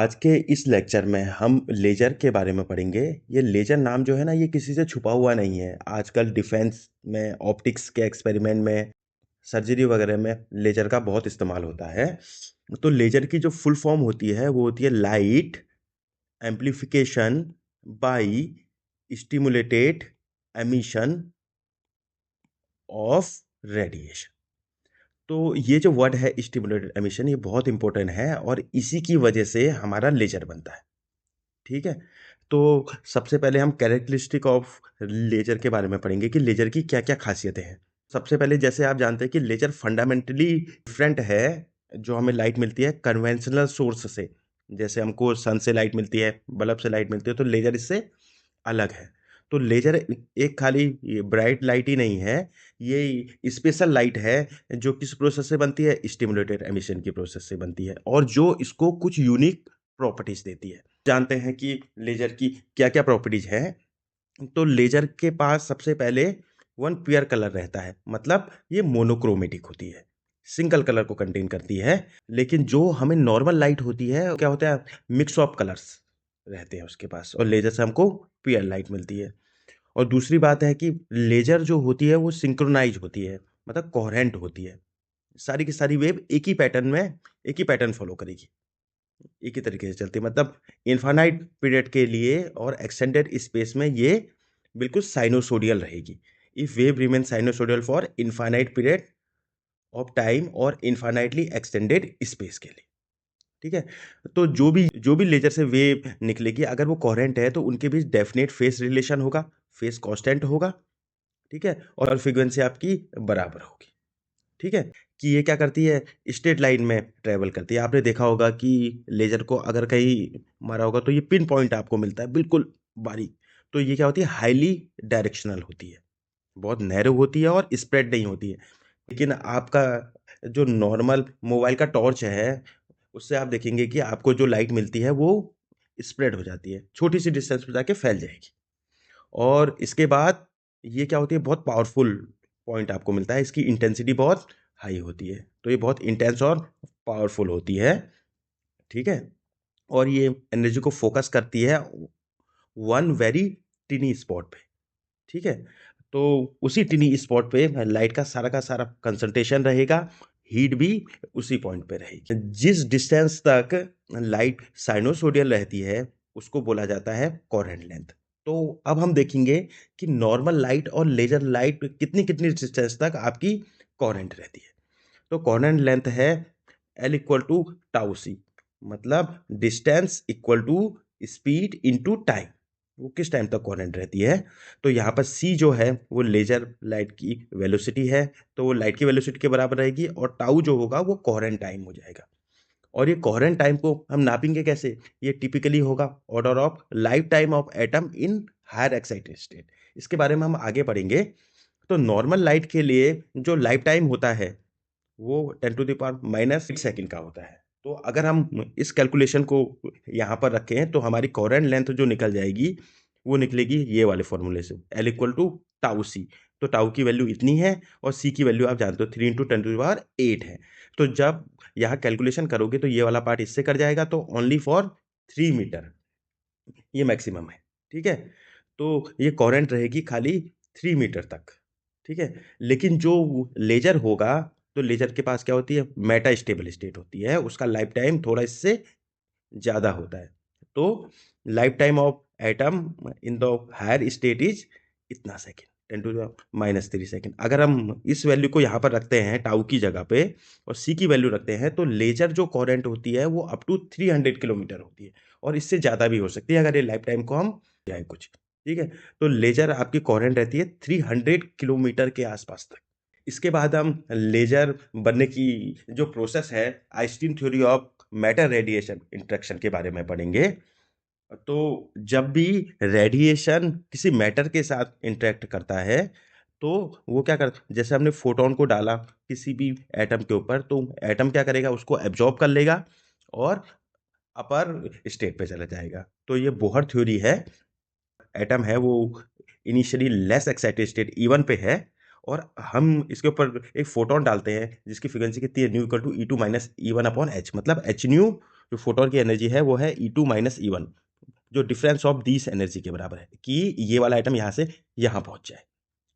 आज के इस लेक्चर में हम लेजर के बारे में पढ़ेंगे। ये लेजर नाम जो है ना, ये किसी से छुपा हुआ नहीं है। आजकल डिफेंस में, ऑप्टिक्स के एक्सपेरिमेंट में, सर्जरी वगैरह में लेजर का बहुत इस्तेमाल होता है। तो लेजर की जो फुल फॉर्म होती है वो होती है light amplification by stimulated emission of radiation. तो ये जो वर्ड है स्टिमुलेटेड एमिशन, ये बहुत इंपॉर्टेंट है और इसी की वजह से हमारा लेजर बनता है। ठीक है। तो सबसे पहले हम कैरेक्टरिस्टिक ऑफ लेजर के बारे में पढ़ेंगे कि लेजर की क्या क्या खासियतें हैं। सबसे पहले जैसे आप जानते हैं कि लेजर फंडामेंटली डिफरेंट है। जो हमें लाइट मिलती है कन्वेंशनल सोर्स से, जैसे हमको सन से लाइट मिलती है, बल्ब से लाइट मिलती है, तो लेजर इससे अलग है। तो लेजर एक खाली ब्राइट लाइट ही नहीं है, ये स्पेशल लाइट है जो किस प्रोसेस से बनती है, स्टिमुलेटेड एमिशन की प्रोसेस से बनती है, और जो इसको कुछ यूनिक प्रॉपर्टीज देती है। जानते हैं कि लेजर की क्या क्या प्रॉपर्टीज हैं। तो लेजर के पास सबसे पहले वन पेयर कलर रहता है, मतलब ये मोनोक्रोमेटिक होती है, सिंगल कलर को कंटेन करती है। लेकिन जो हमें नॉर्मल लाइट होती है क्या होता है, मिक्स ऑफ कलर्स रहते हैं उसके पास, और लेजर से हमको पेयर लाइट मिलती है। और दूसरी बात है कि लेजर जो होती है वो सिंक्रोनाइज होती है, मतलब कोहेरेंट होती है। सारी की सारी वेव एक ही पैटर्न में, एक ही पैटर्न फॉलो करेगी, एक ही तरीके से चलती है। मतलब इनफाइनाइट पीरियड के लिए और एक्सटेंडेड स्पेस में ये बिल्कुल साइनोसोडियल रहेगी। If wave remain sinusoidal for infinite period of time और इनफाइनाइटली एक्सटेंडेड स्पेस के लिए। ठीक है। तो जो भी लेजर से वेव निकलेगी, अगर वो कोहेरेंट है तो उनके बीच डेफिनेट फेस रिलेशन होगा, फेस कांस्टेंट होगा। ठीक है। और फ्रीक्वेंसी आपकी बराबर होगी। ठीक है। कि ये क्या करती है, स्ट्रेट लाइन में ट्रेवल करती है। आपने देखा होगा कि लेजर को अगर कहीं मारा होगा तो ये पिन पॉइंट आपको मिलता है, बिल्कुल बारीक। तो ये क्या होती है, हाईली डायरेक्शनल होती है, बहुत नैरो होती है और स्प्रेड नहीं होती है। लेकिन आपका जो नॉर्मल मोबाइल का टॉर्च है, उससे आप देखेंगे कि आपको जो लाइट मिलती है वो स्प्रेड हो जाती है, छोटी सी डिस्टेंस पे जाके फैल जाएगी। और इसके बाद ये क्या होती है, बहुत पावरफुल पॉइंट आपको मिलता है, इसकी इंटेंसिटी बहुत हाई होती है। तो ये बहुत इंटेंस और पावरफुल होती है। ठीक है। और ये एनर्जी को फोकस करती है वन वेरी टिनी स्पॉट पे। ठीक है। तो उसी टिनी स्पॉट पे लाइट का सारा कंसंट्रेशन रहेगा, हीट भी उसी पॉइंट पे रहेगी। जिस डिस्टेंस तक लाइट साइनोसोडियल रहती है उसको बोला जाता है कोहेरेंट लेंथ। तो अब हम देखेंगे कि नॉर्मल लाइट और लेजर लाइट कितनी कितनी डिस्टेंस तक आपकी कोहेरेंट रहती है। तो कोहेरेंट लेंथ है L equal to tau c, मतलब distance equal to speed into time, वो किस टाइम तक कोहेरेंट रहती है। तो यहाँ पर c जो है वो लेजर लाइट की वेलोसिटी है, तो वो लाइट की वेलोसिटी के बराबर रहेगी, और टाउ जो होगा वो कोहेरेंट टाइम हो जाएगा। और ये कोहेरेंट टाइम को हम नापेंगे कैसे, ये टिपिकली होगा order of life time of atom in higher excited state. इसके बारे में हम आगे पढ़ेंगे। तो नॉर्मल लाइट के लिए जो लाइफ टाइम होता है वो 10⁻⁻⁸ का होता है। तो अगर हम इस कैलकुलेशन को यहाँ पर रखें तो हमारी कोहेरेंट लेंथ जो निकल जाएगी वो निकलेगी ये वाले फॉर्मूले से, L इक्वल टू टाउ सी। तो टाउ की वैल्यू इतनी है और सी की वैल्यू आप जानते हो 3 × 10⁸ है। तो जब यहाँ कैलकुलेशन करोगे तो ये वाला पार्ट इससे कट जाएगा, तो ओनली फॉर 3 मीटर ये मैक्सिमम है। ठीक है। तो ये कोहेरेंट रहेगी खाली 3 मीटर तक। ठीक है। लेकिन जो लेजर होगा, तो लेजर के पास क्या होती है, मेटा स्टेबल स्टेट होती है, उसका लाइफ टाइम थोड़ा इससे ज़्यादा होता है। तो life time of atom in the higher state is इतना सेकेंड, 10⁻³ सेकेंड। अगर हम इस वैल्यू को यहाँ पर रखते हैं टाउ की जगह पे और सी की वैल्यू रखते हैं, तो लेजर जो कोहेरेंट होती है वो अप टू 300 किलोमीटर होती है, और इससे ज़्यादा भी हो सकती है अगर ये लाइफ टाइम को हम जाए कुछ। ठीक है। तो लेजर आपकी कोहेरेंट रहती है 300 किलोमीटर के आसपास तक। इसके बाद हम लेजर बनने की जो प्रोसेस है, Einstein theory of matter radiation interaction के बारे में पढ़ेंगे। तो जब भी रेडिएशन किसी मैटर के साथ इंटरेक्ट करता है तो वो क्या करता, जैसे हमने फोटोन को डाला किसी भी एटम के ऊपर, तो एटम क्या करेगा, उसको एब्जॉर्ब कर लेगा और अपर स्टेट पे चला जाएगा। तो ये बोहर थ्योरी है। एटम है वो initially less excited state E1 पे है, और हम इसके ऊपर एक फोटोन डालते हैं जिसकी फ्रीक्वेंसी कितनी है, new equal to E2 - E1/h, मतलब h न्यू जो फोटोन की एनर्जी है वो है E2 माइनस E1, जो डिफरेंस ऑफ दीस एनर्जी के बराबर है कि ये वाला एटम यहाँ से यहाँ पहुँच जाए,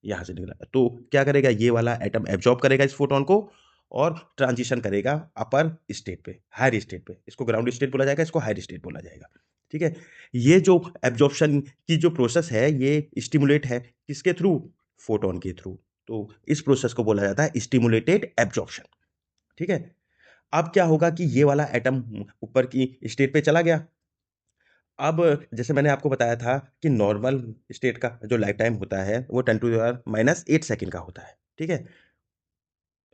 यहाँ से निकला तो क्या करेगा, ये वाला एटम एब्जॉर्ब करेगा इस फोटोन को और ट्रांजिशन करेगा अपर स्टेट पे, हायर स्टेट पे। इसको ग्राउंड स्टेट बोला जाएगा, इसको हायर स्टेट बोला जाएगा। ठीक है, ये जो एब्जॉर्प्शन की जो प्रोसेस है ये स्टिमुलेट है किसके थ्रू, फोटोन के थ्रू। तो इस प्रोसेस को बोला जाता है स्टिमुलेटेड एब्जॉर्प्शन। ठीक है, अब क्या होगा कि ये वाला एटम ऊपर की स्टेट पे चला गया। अब जैसे मैंने आपको बताया था कि नॉर्मल स्टेट का जो लाइफ टाइम होता है वो 10⁻⁻8 सेकंड का होता है। ठीक है,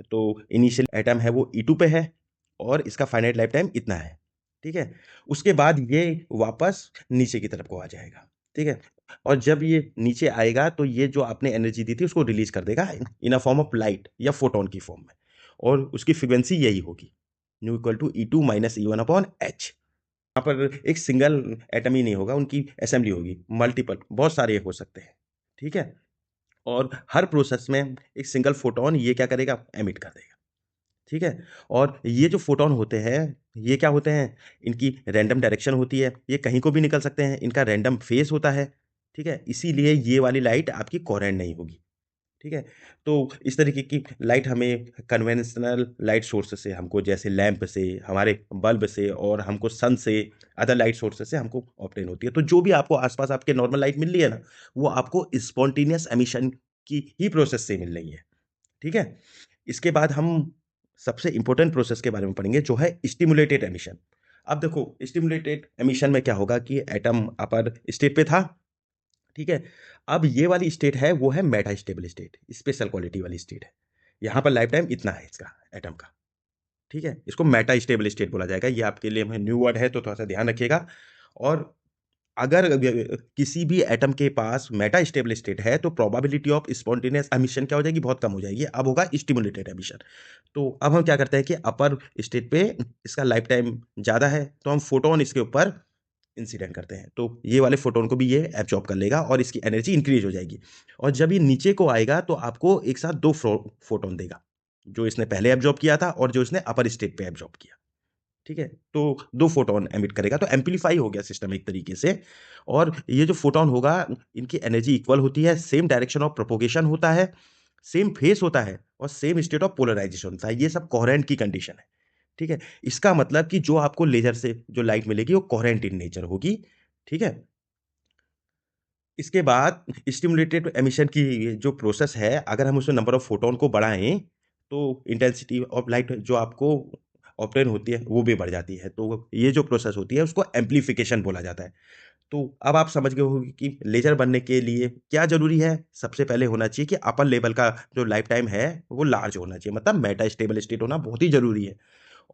तो इनिशियल एटम है वो E2 पे है और इसका फाइनाइट लाइफ टाइम इतना है। ठीक है, उसके बाद ये वापस नीचे की तरफ को आ जाएगा। ठीक है, और जब ये नीचे आएगा तो ये जो आपने एनर्जी दी थी उसको रिलीज कर देगा in a form of light या फोटोन की फॉर्म में, और उसकी फ्रीक्वेंसी यही होगी, nu equal to E2 minus E1 upon H। यहाँ पर एक सिंगल एटम ही नहीं होगा, उनकी असेंबली होगी, मल्टीपल, बहुत सारे हो सकते हैं। ठीक है, और हर प्रोसेस में एक सिंगल फोटोन ये क्या करेगा, एमिट कर देगा। ठीक है, और ये जो फोटोन होते हैं ये क्या होते हैं, इनकी रैंडम डायरेक्शन होती है, ये कहीं को भी निकल सकते हैं, इनका रैंडम फेस होता है। ठीक है, इसीलिए ये वाली लाइट आपकी कोहेरेंट नहीं होगी। ठीक है, तो इस तरीके की लाइट हमें कन्वेंशनल लाइट सोर्स से, हमको जैसे लैंप से, हमारे बल्ब से और हमको सन से, अदर लाइट सोर्सेस से हमको ऑब्टेन होती है। तो जो भी आपको आसपास आपके नॉर्मल लाइट मिल रही है ना, वो आपको स्पॉन्टेनियस एमिशन की ही प्रोसेस से मिल रही है। ठीक है, इसके बाद हम सबसे इंपॉर्टेंट प्रोसेस के बारे में पढ़ेंगे जो है स्टिमुलेटेड एमिशन। अब देखो स्टिमुलेटेड एमिशन में क्या होगा कि एटम अपर स्टेट पे था। ठीक है, अब ये वाली स्टेट है वो है Meta stable state, special quality वाली स्टेट है। यहाँ पर लाइफ टाइम इतना है इसका एटम का। ठीक है, इसको मेटा स्टेबल स्टेट बोला जाएगा, ये आपके लिए न्यू वर्ड है तो थोड़ा सा ध्यान रखिएगा। और अगर किसी भी एटम के पास मेटा स्टेबल स्टेट है तो प्रोबेबिलिटी ऑफ स्पॉन्टेनियस एमिशन क्या हो जाएगी, बहुत कम हो जाएगी। अब होगा स्टिमुलेटेड एमिशन। तो अब हम क्या करते हैं कि अपर स्टेट पे इसका लाइफ टाइम ज़्यादा है तो हम फोटोन इसके ऊपर इंसिडेंट करते हैं, तो ये वाले फोटोन को भी ये एब्जॉर्ब कर लेगा और इसकी एनर्जी इंक्रीज हो जाएगी। और जब ये नीचे को आएगा तो आपको एक साथ दो फोटोन देगा, जो इसने पहले एब्जॉर्ब किया था और जो इसने अपर स्टेट पे एब्जॉर्ब किया। ठीक है, तो दो फोटोन एमिट करेगा, तो एम्पलीफाई हो गया सिस्टम एक तरीके से। और ये जो फोटोन होगा इनकी एनर्जी इक्वल होती है, सेम डायरेक्शन ऑफ प्रोपोगेशन होता है, सेम फेस होता है और सेम स्टेट ऑफ पोलराइजेशन होता है। ये सब कोहेरेंट की कंडीशन है। ठीक है, इसका मतलब कि जो आपको लेजर से जो लाइट मिलेगी वो कोहेरेंट इन नेचर होगी। ठीक है, इसके बाद स्टिमुलेटेड एमिशन की जो प्रोसेस है, अगर हम उसमें नंबर ऑफ फोटोन को बढ़ाएं तो इंटेंसिटी ऑफ लाइट जो आपको ऑब्टेन होती है वो भी बढ़ जाती है। तो ये जो प्रोसेस होती है उसको एम्पलीफिकेशन बोला जाता है। तो अब आप समझ गए होंगे कि लेजर बनने के लिए क्या जरूरी है। सबसे पहले होना चाहिए कि अपर लेवल का जो लाइफ टाइम है वो लार्ज होना चाहिए, मतलब मेटा स्टेबल स्टेट होना बहुत ही जरूरी है।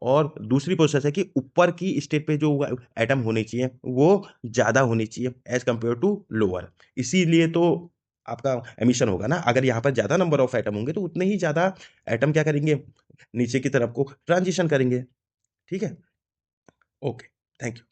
और दूसरी प्रोसेस है कि ऊपर की स्टेट पे जो एटम होने चाहिए वो ज़्यादा होनी चाहिए एज कंपेयर टू लोअर। इसीलिए तो आपका एमिशन होगा ना, अगर यहाँ पर ज़्यादा नंबर ऑफ एटम होंगे तो उतने ही ज़्यादा एटम क्या करेंगे, नीचे की तरफ को ट्रांजिशन करेंगे। ठीक है, ओके, थैंक यू।